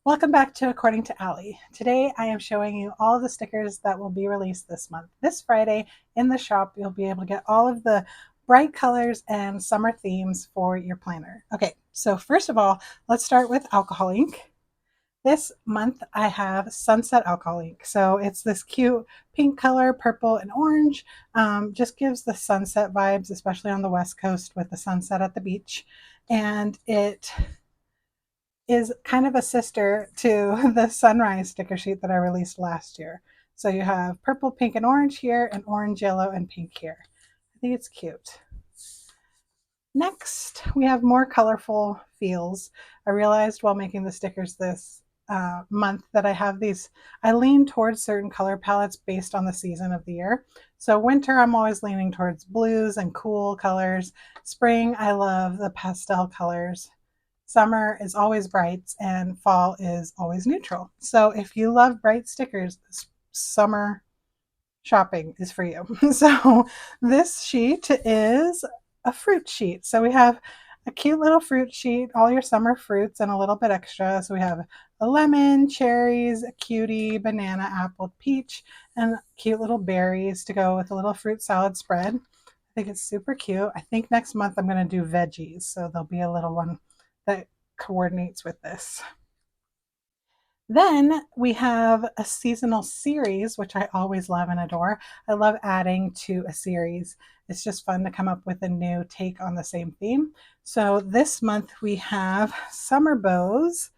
Welcome back to According to Allie. Today I am showing you all of the stickers that will be released this month. This Friday in the shop you'll be able to get all of the bright colors and summer themes for your planner. Okay, so first of all, let's start with alcohol ink. This month I have Sunset Alcohol ink. So it's this cute pink color, purple and orange. Just gives the sunset vibes, especially on the West Coast with the sunset at the beach. And it is kind of a sister to the sunrise sticker sheet that I released last year. So you have purple, pink, and orange here, and orange, yellow, and pink here. I think it's cute. Next, we have more colorful feels. I realized while making the stickers this month that I lean towards certain color palettes based on the season of the year. So winter, I'm always leaning towards blues and cool colors. Spring, I love the pastel colors. Summer is always brights and fall is always neutral. So if you love bright stickers, summer shopping is for you. So this sheet is a fruit sheet. So we have a cute little fruit sheet, all your summer fruits and a little bit extra. So we have a lemon, cherries, a cutie, banana, apple, peach, and cute little berries to go with a little fruit salad spread. I think it's super cute. I think next month I'm going to do veggies. So there'll be a little one that coordinates with this. Then we have a seasonal series, which I always love and adore. I love adding to a series. It's just fun to come up with a new take on the same theme. So this month we have summer bows.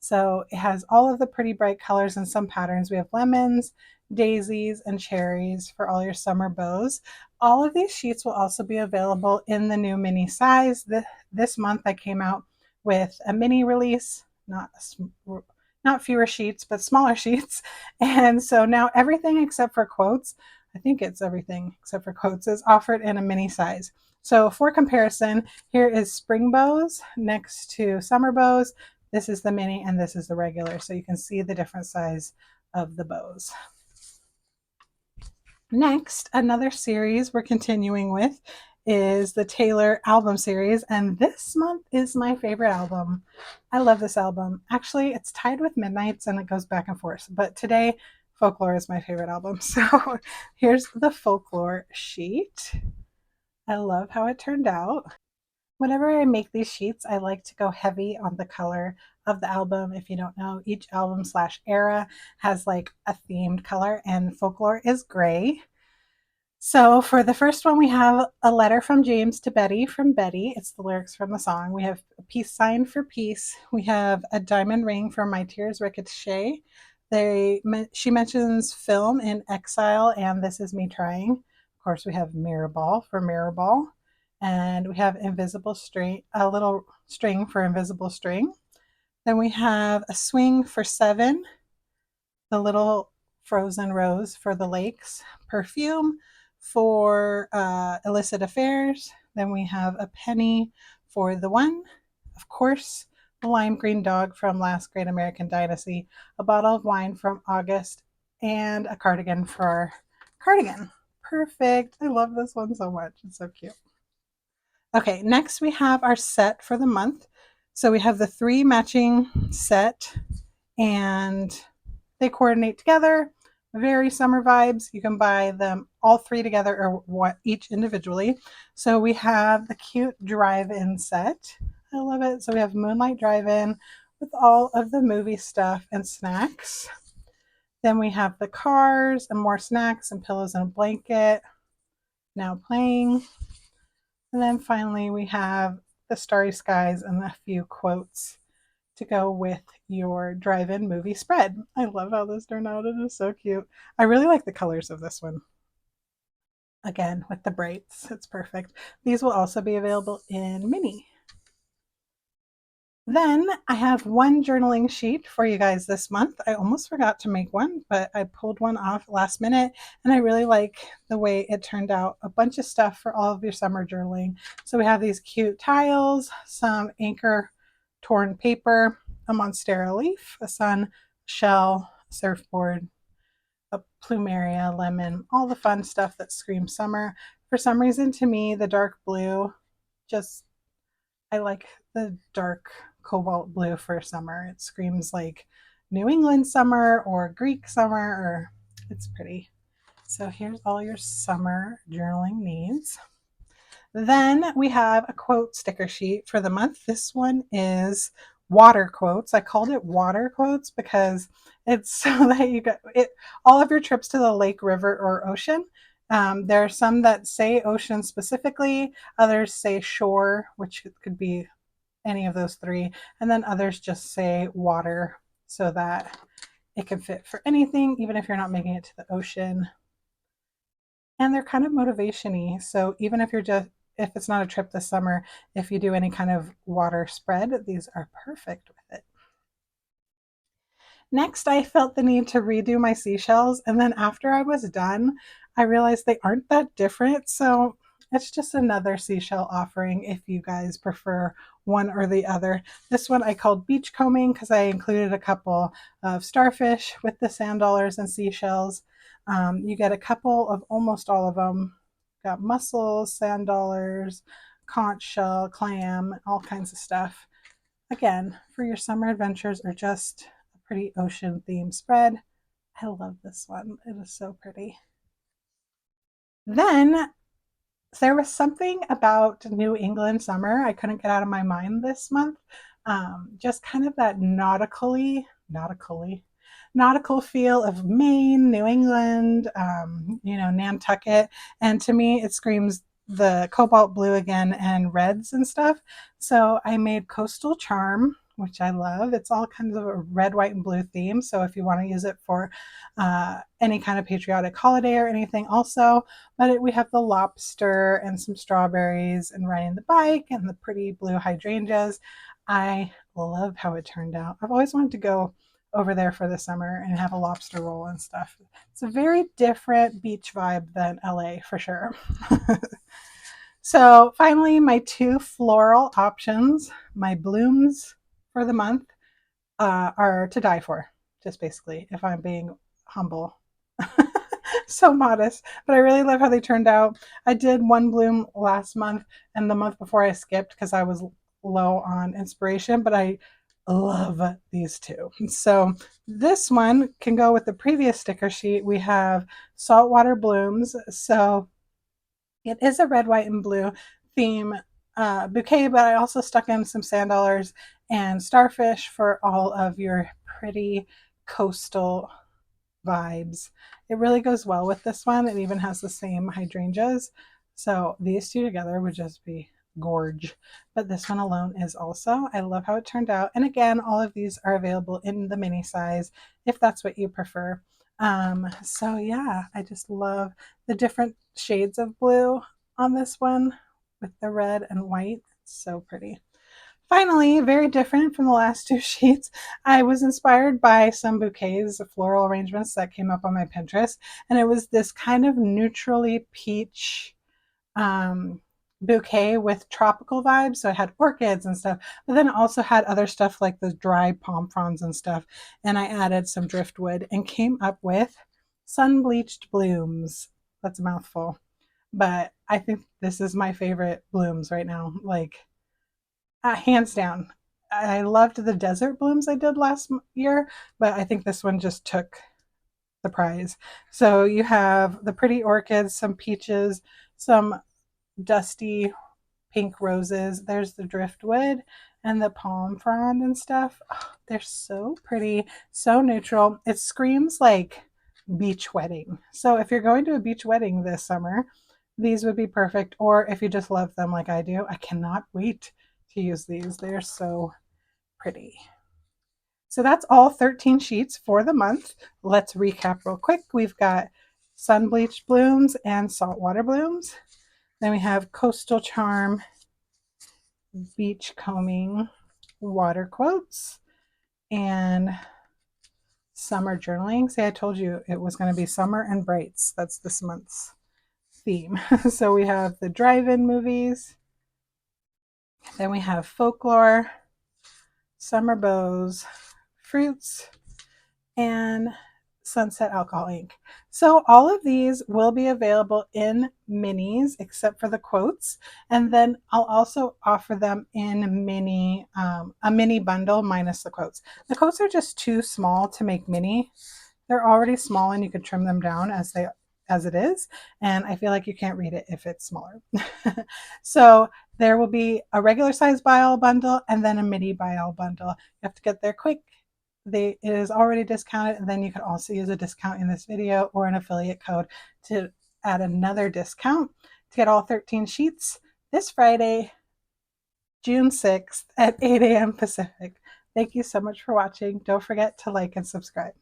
So it has all of the pretty bright colors and some patterns. We have lemons, daisies, and cherries for all your summer bows. All of these sheets will also be available in the new mini size. This month I came out with a mini release, not fewer sheets, but smaller sheets. And so now everything except for quotes, I think it's everything except for quotes, is offered in a mini size. So for comparison, here is spring bows next to summer bows. This is the mini and this is the regular. So you can see the different size of the bows. Next, another series we're continuing with is the Taylor album series, and this month is my favorite album. I love this album. Actually, it's tied with Midnight's and it goes back and forth, but today Folklore is my favorite album. So here's the Folklore sheet. I love how it turned out. Whenever I make these sheets, I like to go heavy on the color of the album. If you don't know, each album / era has like a themed color, and Folklore is gray. So for the first one, we have a letter from James to Betty from Betty. It's the lyrics from the song. We have a peace sign for peace. We have a diamond ring for My Tears Ricochet. She mentions film in Exile and This Is Me Trying. Of course, we have Mirror Ball for Mirror Ball. And we have invisible string, a little string for invisible string. Then we have a swing for 7, the little frozen rose for the lakes, perfume for illicit affairs. Then we have a penny for the one, of course, the lime green dog from Last Great American Dynasty, a bottle of wine from August, and a cardigan for our cardigan. Perfect. I love this one so much. It's so cute. Okay, next we have our set for the month. So we have the 3 matching set and they coordinate together. Very summer vibes. You can buy them all 3 together or each individually. So we have the cute drive-in set. I love it. So we have Moonlight Drive-In with all of the movie stuff and snacks. Then we have the cars and more snacks and pillows and a blanket. Now playing. And then finally we have the starry skies and a few quotes to go with your drive-in movie spread. I love how this turned out. It is so cute. I really like the colors of this one. Again, with the brights, it's perfect. These will also be available in mini. Then I have one journaling sheet for you guys this month. I almost forgot to make one, but I pulled one off last minute and I really like the way it turned out. A bunch of stuff for all of your summer journaling. So we have these cute tiles, some anchor torn paper, a monstera leaf, a sun, shell, surfboard, a plumeria, lemon, all the fun stuff that screams summer. For some reason, to me, the dark blue, I like the dark cobalt blue for summer. It screams like New England summer or Greek summer, or it's pretty. So here's all your summer journaling needs. Then we have a quote sticker sheet for the month. This one is water quotes. I called it water quotes because it's so that you get it all of your trips to the lake, river, or ocean. There are some that say ocean specifically, others say shore, which could be any of those three, and then others just say water so that it can fit for anything, even if you're not making it to the ocean. And they're kind of motivation-y. So even if it's not a trip this summer, if you do any kind of water spread, these are perfect with it. Next, I felt the need to redo my seashells, and then after I was done, I realized they aren't that different, so it's just another seashell offering if you guys prefer one or the other. This one I called Beachcombing because I included a couple of starfish with the sand dollars and seashells. You get a couple of almost all of them. Got mussels, sand dollars, conch shell, clam, all kinds of stuff. Again, for your summer adventures or just a pretty ocean themed spread. I love this one. It is so pretty. Then there was something about New England summer I couldn't get out of my mind this month. Just kind of that nautical feel of Maine, New England, Nantucket. And to me, it screams the cobalt blue again and reds and stuff. So I made Coastal Charm, which I love. It's all kinds of a red, white, and blue theme. So if you want to use it for any kind of patriotic holiday or anything also, but we have the lobster and some strawberries and riding the bike and the pretty blue hydrangeas. I love how it turned out. I've always wanted to go over there for the summer and have a lobster roll and stuff. It's a very different beach vibe than LA for sure. So finally, my two floral options, my blooms for the month, are to die for, just basically, if I'm being humble. So modest, but I really love how they turned out. I did one bloom last month, and the month before I skipped because I was low on inspiration, but I love these two. So this one can go with the previous sticker sheet. We have Saltwater Blooms. So it is a red, white, and blue theme bouquet, but I also stuck in some sand dollars and starfish for all of your pretty coastal vibes. It really goes well with this one. It even has the same hydrangeas. So these two together would just be gorge. But this one alone is also. I love how it turned out. And again, all of these are available in the mini size if that's what you prefer. So yeah, I just love the different shades of blue on this one with the red and white. It's so pretty. Finally, very different from the last two sheets, I was inspired by some bouquets of floral arrangements that came up on my Pinterest, and it was this kind of neutrally peach bouquet with tropical vibes. So it had orchids and stuff, but then it also had other stuff like the dried palm fronds and stuff. And I added some driftwood and came up with sun-bleached blooms. That's a mouthful, but I think this is my favorite blooms right now. Like, hands down. I loved the desert blooms I did last year, but I think this one just took the prize. So you have the pretty orchids, some peaches, some dusty pink roses. There's the driftwood and the palm frond and stuff. Oh, they're so pretty, so neutral. It screams like beach wedding. So if you're going to a beach wedding this summer, these would be perfect. Or if you just love them like I do, I cannot wait to use these. They're so pretty. So that's all 13 sheets for the month. Let's recap real quick. We've got sun bleached blooms and saltwater blooms. Then we have Coastal Charm, Beachcombing, water quotes, and summer journaling. See, I told you it was going to be summer and brights. That's this month's theme. So we have the drive-in movies. Then we have folklore, summer bows, fruits, and Sunset Alcohol ink. So all of these will be available in minis except for the quotes, and then I'll also offer them in mini, a mini bundle minus the quotes. The quotes are just too small to make mini. They're already small and you can trim them down as it is, and I feel like you can't read it if it's smaller. So there will be a regular size buy all bundle and then a mini buy all bundle. You have to get there quick. It is already discounted, and then you can also use a discount in this video or an affiliate code to add another discount to get all 13 sheets this Friday, June 6th at 8 a.m. Pacific. Thank you so much for watching. Don't forget to like and subscribe.